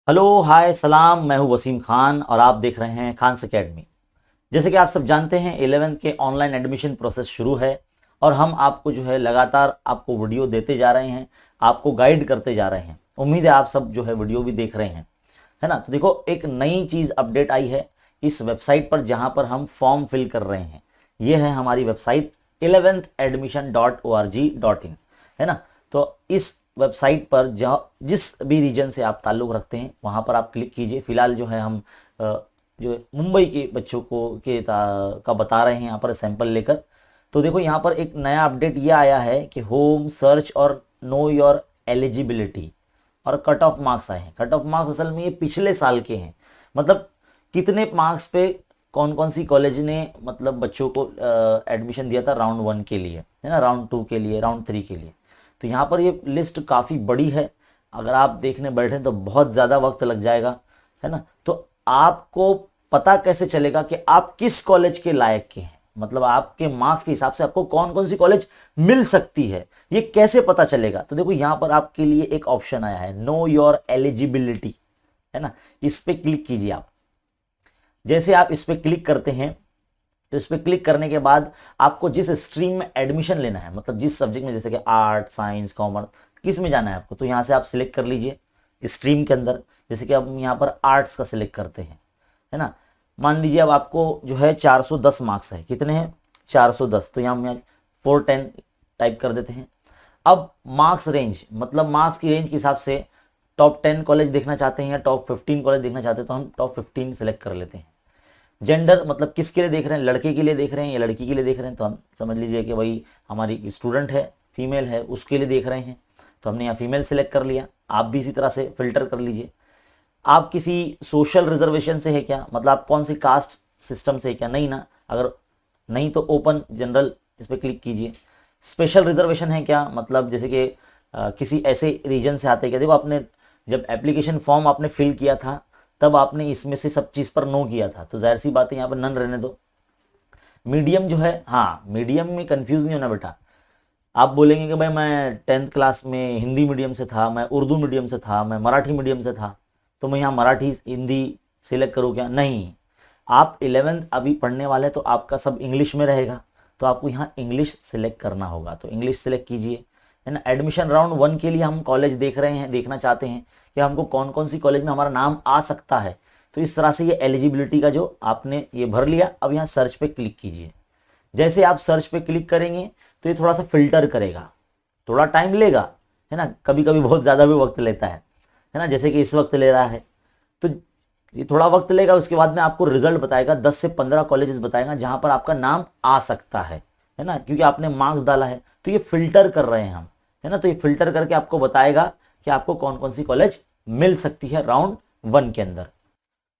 Hello hi सलाम। मैं हूं वसीम खान और आप देख रहे हैं खान्स एकेडमी। जैसे कि आप सब जानते हैं 11th के ऑनलाइन एडमिशन प्रोसेस शुरू है और हम आपको जो है लगातार आपको वीडियो देते जा रहे हैं, आपको गाइड करते जा रहे हैं। उम्मीद है आप सब जो है वीडियो भी देख रहे हैं, है ना। तो देखो, एक नई चीज अपडेट आई है इस वेबसाइट पर जहां पर हम फॉर्म फिल कर रहे हैं। ये है हमारी वेबसाइट 11thadmission.org.in, है ना। तो इस वेबसाइट पर जिस भी रीजन से आप ताल्लुक रखते हैं वहां पर आप क्लिक कीजिए। फिलहाल जो है हम जो मुंबई के बच्चों को का बता रहे हैं यहाँ पर सैंपल लेकर। तो देखो, यहाँ पर एक नया अपडेट ये आया है कि होम सर्च और नो योर एलिजिबिलिटी और कट ऑफ मार्क्स आए हैं। कट ऑफ मार्क्स असल में ये पिछले साल के हैं, मतलब कितने मार्क्स पे कौन कौन सी कॉलेज ने मतलब बच्चों को एडमिशन दिया था राउंड 1 के लिए, है ना, राउंड 2 के लिए, राउंड 3 के लिए। तो यहाँ पर ये लिस्ट काफ़ी बड़ी है, अगर आप देखने बैठे तो बहुत ज़्यादा वक्त लग जाएगा, है ना। तो आपको पता कैसे चलेगा कि आप किस कॉलेज के लायक के हैं, मतलब आपके मार्क्स के हिसाब से आपको कौन कौन सी कॉलेज मिल सकती है, ये कैसे पता चलेगा। तो देखो, यहाँ पर आपके लिए एक ऑप्शन आया है, नो योर एलिजिबिलिटी, है ना। इस पर क्लिक कीजिए आप। जैसे आप इस पर क्लिक करते हैं तो इस पर क्लिक करने के बाद आपको जिस स्ट्रीम में एडमिशन लेना है, मतलब जिस सब्जेक्ट में, जैसे कि आर्ट, साइंस, कॉमर्स, किस में जाना है आपको, तो यहाँ से आप सिलेक्ट कर लीजिए स्ट्रीम के अंदर। जैसे कि हम यहाँ पर आर्ट्स का सिलेक्ट करते हैं, है ना। मान लीजिए अब आपको जो है 410 मार्क्स है, कितने हैं 410, तो यहाँ हम 410 टाइप कर देते हैं। अब मार्क्स रेंज, मतलब मार्क्स की रेंज के हिसाब से टॉप 10 कॉलेज देखना चाहते हैं या टॉप 15 कॉलेज देखना चाहते हैं, तो हम टॉप 15 सेलेक्ट कर लेते हैं। जेंडर, मतलब किसके लिए देख रहे हैं, लड़के के लिए देख रहे हैं या लड़की के लिए देख रहे हैं, तो हम समझ लीजिए कि भाई हमारी स्टूडेंट है, फीमेल है, उसके लिए देख रहे हैं, तो हमने यहाँ फीमेल सेलेक्ट कर लिया। आप भी इसी तरह से फिल्टर कर लीजिए। आप किसी सोशल रिजर्वेशन से है क्या, मतलब आप कौन सी कास्ट सिस्टम से है क्या, नहीं ना, अगर नहीं तो ओपन जनरल इस पर क्लिक कीजिए। स्पेशल रिजर्वेशन है क्या, मतलब जैसे कि किसी ऐसे रीजन से आते हैं क्या। देखो, आपने जब एप्लीकेशन फॉर्म आपने फिल किया था तब आपने इसमें से सब चीज पर नो किया था, तो जाहिर सी बात है यहाँ पर नन रहने दो। मीडियम जो है, हाँ, मीडियम में कंफ्यूज नहीं होना बेटा। आप बोलेंगे कि भाई मैं 10th क्लास में हिंदी मीडियम से था, मैं उर्दू मीडियम से था, मैं मराठी मीडियम से था, तो मैं यहाँ मराठी हिंदी सिलेक्ट करूँ क्या, नहीं। आप 11th अभी पढ़ने वाले तो आपका सब इंग्लिश में रहेगा, तो आपको यहाँ इंग्लिश सिलेक्ट करना होगा, तो इंग्लिश सिलेक्ट कीजिए, है ना। एडमिशन राउंड 1 के लिए हम कॉलेज देख रहे हैं, देखना चाहते हैं कि हमको कौन कौन सी कॉलेज में हमारा नाम आ सकता है। तो इस तरह से ये एलिजिबिलिटी का जो आपने ये भर लिया। अब यहाँ सर्च पे क्लिक कीजिए। जैसे आप सर्च पे क्लिक करेंगे तो ये थोड़ा सा फिल्टर करेगा, थोड़ा टाइम लेगा, है ना, कभी कभी बहुत ज़्यादा भी वक्त लेता है ना, जैसे कि इस वक्त ले रहा है। तो ये थोड़ा वक्त लेगा, उसके बाद में आपको रिजल्ट बताएगा, 10 से 15 कॉलेजेस बताएगा जहां पर आपका नाम आ सकता है ना, क्योंकि आपने मार्क्स डाला है। तो ये फिल्टर कर रहे हैं हम, है ना। तो ये फिल्टर करके आपको बताएगा कि आपको कौन कौन सी कॉलेज मिल सकती है राउंड 1 के अंदर।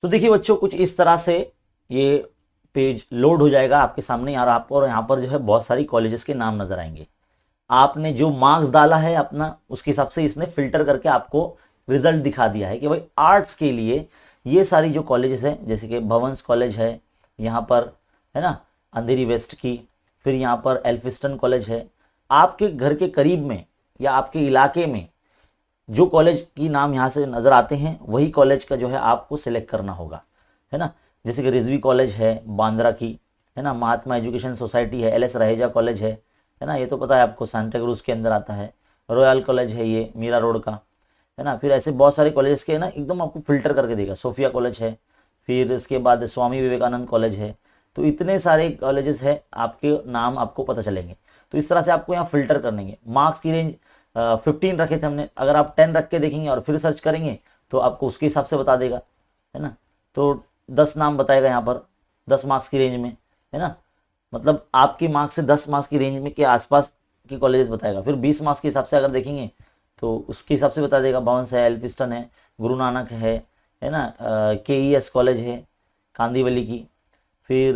तो देखिए बच्चों, कुछ इस तरह से ये पेज लोड हो जाएगा आपके सामने यार, आपको, और यहाँ पर जो है बहुत सारी कॉलेजेस के नाम नजर आएंगे। आपने जो मार्क्स डाला है अपना, उसके हिसाब से इसने फिल्टर करके आपको रिजल्ट दिखा दिया है कि भाई आर्ट्स के लिए ये सारी जो कॉलेजेस हैं, जैसे कि भवंस कॉलेज है यहाँ पर, है ना, अंधेरी वेस्ट की, फिर यहाँ पर एल्फिस्टन कॉलेज है। आपके घर के करीब में या आपके इलाके में जो कॉलेज की नाम यहाँ से नज़र आते हैं वही कॉलेज का जो है आपको सिलेक्ट करना होगा, है ना। जैसे कि रिजवी कॉलेज है बांद्रा की, है ना, महात्मा एजुकेशन सोसाइटी है, एल एस रहेजा कॉलेज है ना, ये तो पता है आपको, सांता क्रूज के अंदर आता है। रॉयल कॉलेज है ये मीरा रोड का, है ना। फिर ऐसे बहुत सारे कॉलेज के ना एकदम आपको फिल्टर करके देगा। सोफिया कॉलेज है, फिर इसके बाद स्वामी विवेकानंद कॉलेज है। तो इतने सारे कॉलेजेस है, आपके नाम आपको पता चलेंगे। तो इस तरह से आपको यहाँ फिल्टर करेंगे। मार्क्स की रेंज 15 रखे थे हमने, अगर आप 10 रख के देखेंगे और फिर सर्च करेंगे तो आपको उसके हिसाब से बता देगा, है ना। तो 10 नाम बताएगा यहाँ पर 10 मार्क्स की रेंज में, है ना, मतलब आपके मार्क्स से 10 मार्क्स की रेंज में के आसपास के कॉलेजेस बताएगा। फिर 20 मार्क्स के हिसाब से अगर देखेंगे तो उसके हिसाब से बता देगा, भवंस है, एल्फिस्टन है, गुरु नानक है ना, KES कॉलेज है कांदीवली की, फिर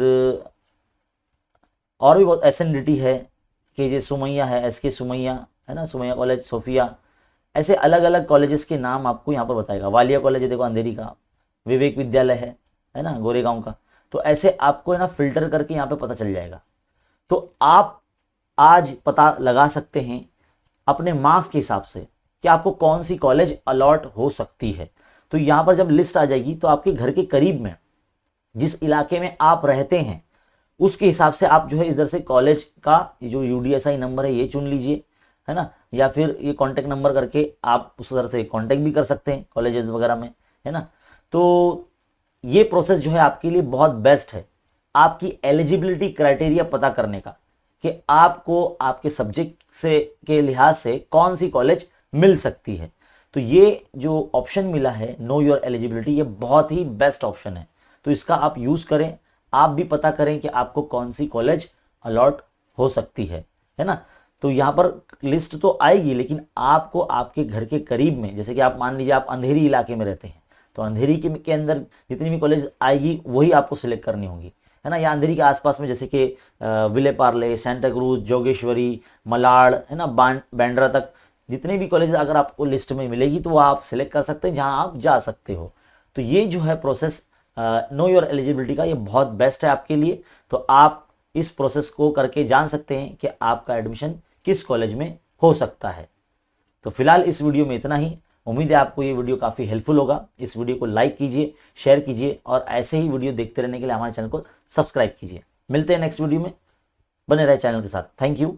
और भी बहुत, SNDT है, KJ सुमैया है, SK सुमैया, है ना, सुमैया कॉलेज, सोफिया, ऐसे अलग अलग कॉलेजेस के नाम आपको यहाँ पर बताएगा। वालिया कॉलेज है देखो अंधेरी का, विवेक विद्यालय है ना, गोरेगांव का। तो ऐसे आपको है ना फिल्टर करके यहाँ पे पता चल जाएगा। तो आप आज पता लगा सकते हैं अपने मार्क्स के हिसाब से कि आपको कौन सी कॉलेज अलॉट हो सकती है। तो यहाँ पर जब लिस्ट आ जाएगी तो आपके घर के करीब में जिस इलाके में आप रहते हैं उसके हिसाब से आप जो है इधर से कॉलेज का जो यूडीएसआई नंबर है ये चुन लीजिए, है ना, या फिर ये कॉन्टेक्ट नंबर करके आप उस तरह से कॉन्टेक्ट भी कर सकते हैं कॉलेजेस वगैरह में, है ना। तो ये प्रोसेस जो है आपके लिए बहुत बेस्ट है आपकी एलिजिबिलिटी क्राइटेरिया पता करने का कि आपको आपके सब्जेक्ट से के लिहाज से कौन सी कॉलेज मिल सकती है। तो ये जो ऑप्शन मिला है नो योर एलिजिबिलिटी, ये बहुत ही बेस्ट ऑप्शन है, तो इसका आप यूज करें, आप भी पता करें कि आपको कौन सी कॉलेज अलॉट हो सकती है ना। तो यहाँ पर लिस्ट तो आएगी लेकिन आपको आपके घर के करीब में, जैसे कि आप मान लीजिए आप अंधेरी इलाके में रहते हैं तो अंधेरी के अंदर जितनी भी कॉलेज आएगी वही आपको सिलेक्ट करनी होगी, है ना। या अंधेरी के आसपास में जैसे कि विले पार्ले, सेंटा क्रूज, जोगेश्वरी, मलाड, है ना, बांद्रा तक जितने भी कॉलेज अगर आपको लिस्ट में मिलेगी तो वो आप सिलेक्ट कर सकते हैं जहां आप जा सकते हो। तो ये जो है प्रोसेस नो योर एलिजिबिलिटी का ये बहुत बेस्ट है आपके लिए। तो आप इस प्रोसेस को करके जान सकते हैं कि आपका एडमिशन किस कॉलेज में हो सकता है। तो फिलहाल इस वीडियो में इतना ही। उम्मीद है आपको ये वीडियो काफी हेल्पफुल होगा। इस वीडियो को लाइक कीजिए, शेयर कीजिए और ऐसे ही वीडियो देखते रहने के लिए हमारे चैनल को सब्सक्राइब कीजिए। मिलते हैं नेक्स्ट वीडियो में, बने रहे चैनल के साथ। Thank you.